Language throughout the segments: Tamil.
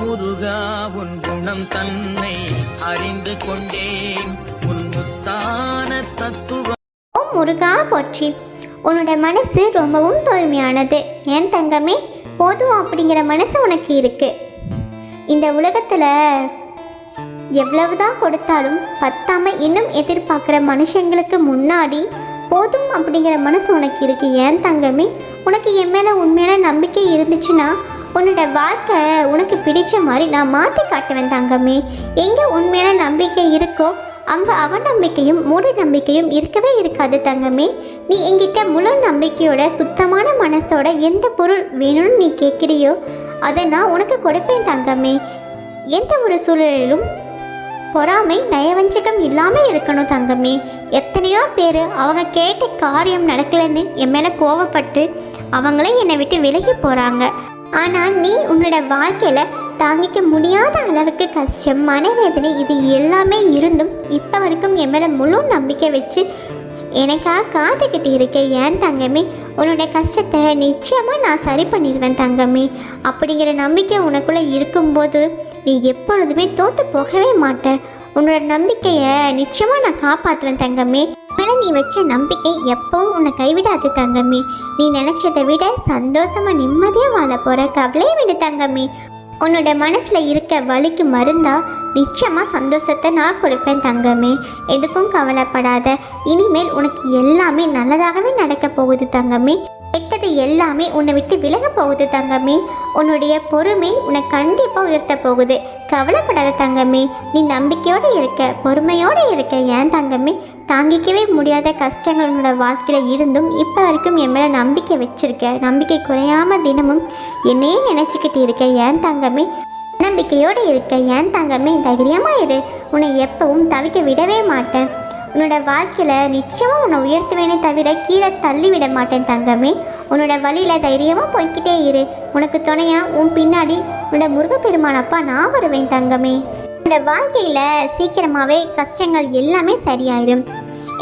முருகா உன் குணம் தன்னை அறிந்து கொண்டேன் உன் முத்தான தத்துவம். ஓ முருகா போற்றி. உன்னோட மனசு ரொம்பவும் தூய்மையானது. ஏன் தங்கமே, போதும் அப்படிங்கிற மனசு உனக்கு இருக்கு. இந்த உலகத்தில் எவ்வளவுதான் கொடுத்தாலும் பத்தாம இன்னும் எதிர்பார்க்குற மனுஷங்களுக்கு முன்னாடி போதும் அப்படிங்கிற மனசு உனக்கு இருக்கு. ஏன் தங்கமே, உனக்கு என் மேலே உண்மையான நம்பிக்கை இருந்துச்சுன்னா உன்னோட வாழ்க்கை உனக்கு பிடிச்ச மாதிரி நான் மாற்றி காட்டுவேன் தங்கமே. எங்கே உண்மையான நம்பிக்கை இருக்கோ அங்கே அவநம்பிக்கையும் மூட நம்பிக்கையும் இருக்கவே இருக்காது தங்கமே. நீ என்கிட்ட முழு நம்பிக்கையோட சுத்தமான மனசோட எந்த பொருள் வேணும்னு நீ கேட்குறியோ அதை நான் உனக்கு கொடுப்பேன் தங்கமே. எந்த ஒரு சூழலிலும் பொறாமை நயவஞ்சகம் இல்லாமல் இருக்கணும் தங்கமே. எத்தனையோ பேர் அவங்க கேட்ட காரியம் நடக்கலைன்னு என் மேலே கோவப்பட்டு அவங்களே என்னை விட்டு விலகி போகிறாங்க. ஆனால் நீ உன்னோட வாழ்க்கையில் தாங்கிக்க முடியாத அளவுக்கு கஷ்டம், மனவேதனை இது எல்லாமே இருந்தும் இப்போ வரைக்கும் என் மேலே முழு நம்பிக்கை வச்சு எனக்காக காத்துக்கிட்டு இருக்கேன். ஏன் தங்கமே, உன்னோட கஷ்டத்தை நிச்சயமாக நான் சரி பண்ணிடுவேன் தங்கமே. அப்படிங்கிற நம்பிக்கை உனக்குள்ளே இருக்கும்போது நீ எப்பொழுதுமே தோற்று போகவே மாட்டேன். உன்னோட நம்பிக்கையை நிச்சயமாக நான் காப்பாற்றுவேன் தங்கமே. மேலே நீ வச்ச நம்பிக்கை எப்பவும் உன்னை கைவிடாது தங்கமே. நீ நினச்சதை விட சந்தோஷமாக நிம்மதியாக வாழ போகிற. கவலையை விடு தங்கமே. உன்னோட மனசில் இருக்க வலிக்கு மருந்தா நிச்சயமாக சந்தோஷத்தை நான் கொடுப்பேன் தங்கமே. எதுக்கும் கவலைப்படாத. இனிமேல் உனக்கு எல்லாமே நல்லதாகவே நடக்க போகுது தங்கமே. கெட்டது எல்லாமே உன்னை விட்டு விலக போகுது தங்கமே. உன்னுடைய பொறுமை உன்னை கண்டிப்பாக உயர்த்த போகுது. கவலைப்படாத தங்கமே. நீ நம்பிக்கையோடு இருக்க, பொறுமையோடு இருக்க. ஏன் தங்கமே, தாங்கிக்கவே முடியாத கஷ்டங்கள் உன்னோட வாழ்க்கையில் இருந்தும் இப்போ வரைக்கும் என் மேலே நம்பிக்கை வச்சுருக்க. நம்பிக்கை குறையாமல் தினமும் என்னையே நினச்சிக்கிட்டு இருக்க. ஏன் தங்கமே, நம்பிக்கையோடு இருக்க. ஏன் தங்கமே, தைரியமாக இரு. உன்னை எப்பவும் தவிக்க விடவே மாட்டேன். உன்னோட வாழ்க்கையில் நிச்சயமாக உன்னை உயர்த்துவேனே தவிர கீழே தள்ளி விட மாட்டேன் தங்கமே. உன்னோட வழியில் தைரியமாக போய்கிட்டே இரு. உனக்கு துணையாக உன் பின்னாடி உன்னோட முருகப்பெருமானப்பா நான் வருவேன் தங்கமே. உன்னோட வாழ்க்கையில் சீக்கிரமாகவே கஷ்டங்கள் எல்லாமே சரியாயிடும்.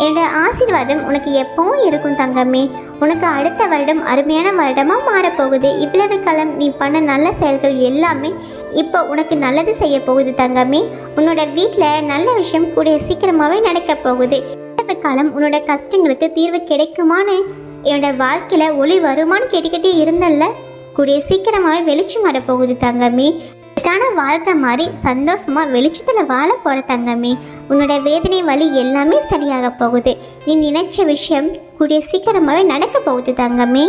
என்னோட ஆசீர்வாதம் உனக்கு எப்பவும் இருக்கும் தங்கமே. உனக்கு அடுத்த வருடம் அருமையான வருடமாக மாறப்போகுது. இவ்வளவு காலம் நீ பண்ண நல்ல செயல்கள் எல்லாமே இப்போ உனக்கு நல்லது செய்ய போகுது தங்கமே. உன்னோட வீட்டில் நல்ல விஷயம் கூடிய சீக்கிரமாகவே நடக்க போகுது. இவ்வளவு காலம் உன்னோட கஷ்டங்களுக்கு தீர்வு கிடைக்குமான்னு என்னோட வாழ்க்கையில் ஒளி வருமானு கேட்டுக்கிட்டே இருந்தல்ல, கூடிய சீக்கிரமாகவே வெளிச்சம் வரப்போகுது தங்கமே. வாழ்க்கை மாதிரி சந்தோஷமாக வெளிச்சத்தில் வாழ போகிற தங்கமே. உன்னோட வேதனை வலி எல்லாமே சரியாக போகுது. நீ நினைச்ச விஷயம் கூடிய சீக்கிரமாகவே நடக்க போகுது தங்கமே.